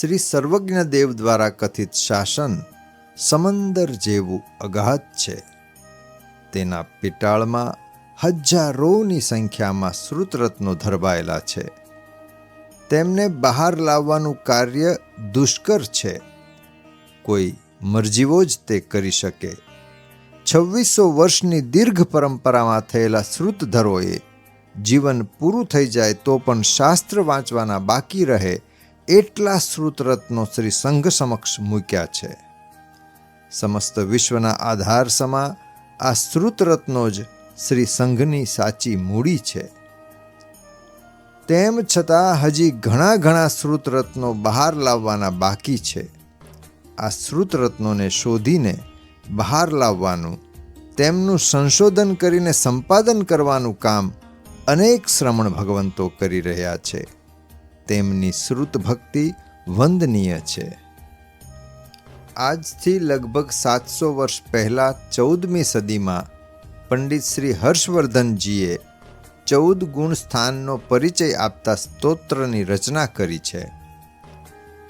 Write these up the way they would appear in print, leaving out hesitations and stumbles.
શ્રી સર્વજ્ઞ દેવ દ્વારા કથિત શાસન સમંદર જેવું અગાધ છે. તેના પિટાળમાં હજારોની સંખ્યામાં શ્રુતરત્નો ધરબાયેલા છે. તેમને બહાર લાવવાનું કાર્ય દુષ્કર છે. કોઈ મરજીવો જ તે કરી શકે. 2600 વર્ષની દીર્ઘ પરંપરામાં થયેલા શ્રુતધરોએ જીવન પૂરું થઈ જાય તો પણ શાસ્ત્ર વાંચવાના બાકી રહે એટલા શ્રુતરત્નો શ્રી સંઘ સમક્ષ મૂક્યા છે. સમસ્ત વિશ્વના આધાર સમા આ શ્રુતરત્નો જ શ્રી સંઘની સાચી મૂડી છે. તેમ છતાં હજી ઘણા શ્રુતરત્નો બહાર લાવવાના બાકી છે. આ શ્રુતરત્નોને શોધીને બહાર લાવવાનું, તેમનું સંશોધન કરીને સંપાદન કરવાનું કામ અનેક શ્રમણ ભગવંતો કરી રહ્યા છે. તેમની શ્રુત ભક્તિ વંદનીય છે. આજથી લગભગ 700 વર્ષ પહેલા 14મી સદીમાં પંડિત શ્રી હર્ષવર્ધનજીએ 14 ગુણ સ્થાનનો પરિચય આપતા સ્તોત્રની રચના કરી છે.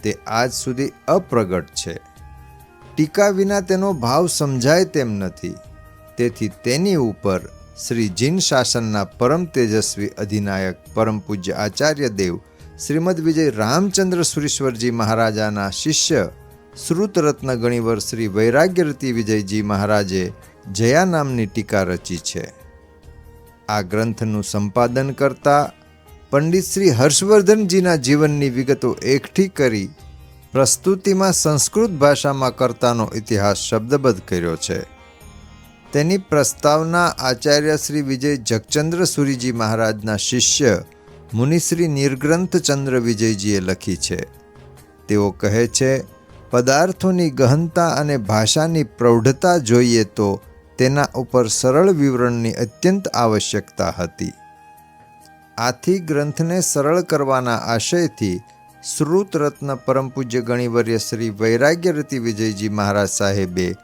તે આજ સુધી અપ્રગટ છે. ટીકા વિના તેનો ભાવ સમજાય તેમ નથી. તેથી તેની ઉપર શ્રી જીન શાસનના પરમ તેજસ્વી અધિનાયક પરમ પૂજ્ય આચાર્ય દેવ શ્રીમદ વિજય રામચંદ્ર સુરીશ્વરજી મહારાજાના શિષ્ય શ્રુતરત્ન ગણિવર શ્રી વૈરાગ્યરતિ વિજયજી મહારાજે જયા નામની ટીકા રચી છે. આ ગ્રંથનું સંપાદન કરતા પંડિત શ્રી હર્ષવર્ધનજીના જીવનની વિગતો એકઠી કરી પ્રસ્તુતિમાં સંસ્કૃત ભાષામાં કર્તાનો ઇતિહાસ શબ્દબદ્ધ કર્યો છે. તેની પ્રસ્તાવના આચાર્ય શ્રી વિજય જગચંદ્ર સુરીજી મહારાજના શિષ્ય મુનિશ્રી નિર્ગ્રંથચંદ્ર વિજયજીએ લખી છે. તેઓ કહે છે, પદાર્થોની ગહનતા અને ભાષાની પ્રૌઢતા જોઈએ તો તેના ઉપર સરળ વિવરણની અત્યંત આવશ્યકતા હતી. આથી ગ્રંથને સરળ કરવાના આશયથી શ્રુતરત્ન પરમ પૂજ્ય ગણિવર્ય શ્રી વૈરાગ્યરતિ વિજયજી મહારાજ સાહેબે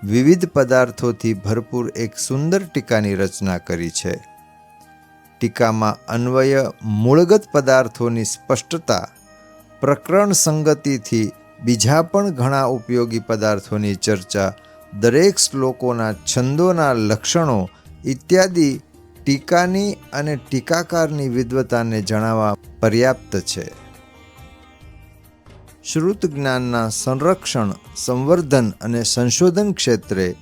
વિવિધ પદાર્થોથી ભરપૂર એક સુંદર ટીકાની રચના કરી છે. ટીકામાં અન્વય મૂળગત પદાર્થોની સ્પષ્ટતા, પ્રકરણ સંગતિથી બીજા પણ ઘણા ઉપયોગી પદાર્થોની ચર્ચા, દરેક શ્લોકોના છંદોના લક્ષણો ઇત્યાદિ ટીકાની અને ટીકાકારની વિદ્વતાને જણાવવા પર્યાપ્ત છે. શ્રુત જ્ઞાનના સંરક્ષણ, સંવર્ધન અને સંશોધન ક્ષેત્રે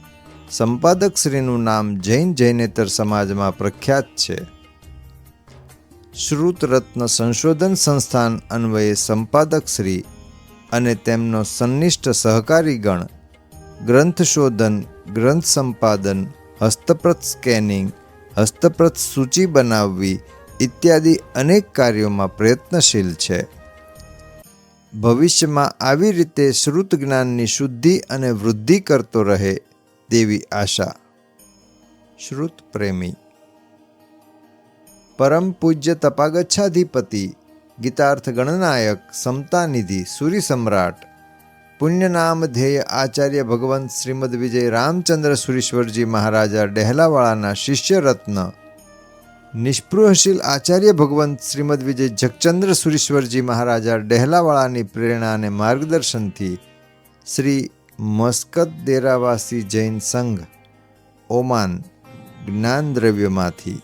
સંપાદકશ્રીનું નામ જૈનેતર સમાજમાં પ્રખ્યાત છે. શ્રુતરત્ન સંશોધન સંસ્થાન અન્વયે સંપાદકશ્રી અને તેમનો સન્નિષ્ઠ સહકારીગણ ગ્રંથશોધન, ગ્રંથ સંપાદન, હસ્તપ્રત સ્કેનિંગ, હસ્તપ્રત સૂચિ બનાવવી ઇત્યાદિ અનેક કાર્યોમાં પ્રયત્નશીલ છે. ભવિષ્યમાં આવી રીતે શ્રુત જ્ઞાનની શુદ્ધિ અને વૃદ્ધિ કરતો રહે તેવી આશા. શ્રુત પ્રેમી પરમ પૂજ્ય તપાગચ્છાધિપતિ ગીતાર્થ ગણનાયક સમતાનિધિ સુરી સમ્રાટ પુણ્યનામધેય આચાર્ય ભગવંત શ્રીમદ વિજય રામચંદ્ર સુરીશ્વરજી મહારાજા ડેહલાવાળાના શિષ્ય રત્ન નિષ્પૃહશીલ આચાર્ય ભગવંત શ્રીમદ વિજય જગચંદ્ર સુરીશ્વરજી મહારાજા ડેહલાવાળાની પ્રેરણા અને માર્ગદર્શનથી શ્રી મસ્કત દેરાવાસી જૈન સંઘ ઓમાન જ્ઞાન દ્રવ્યમાંથી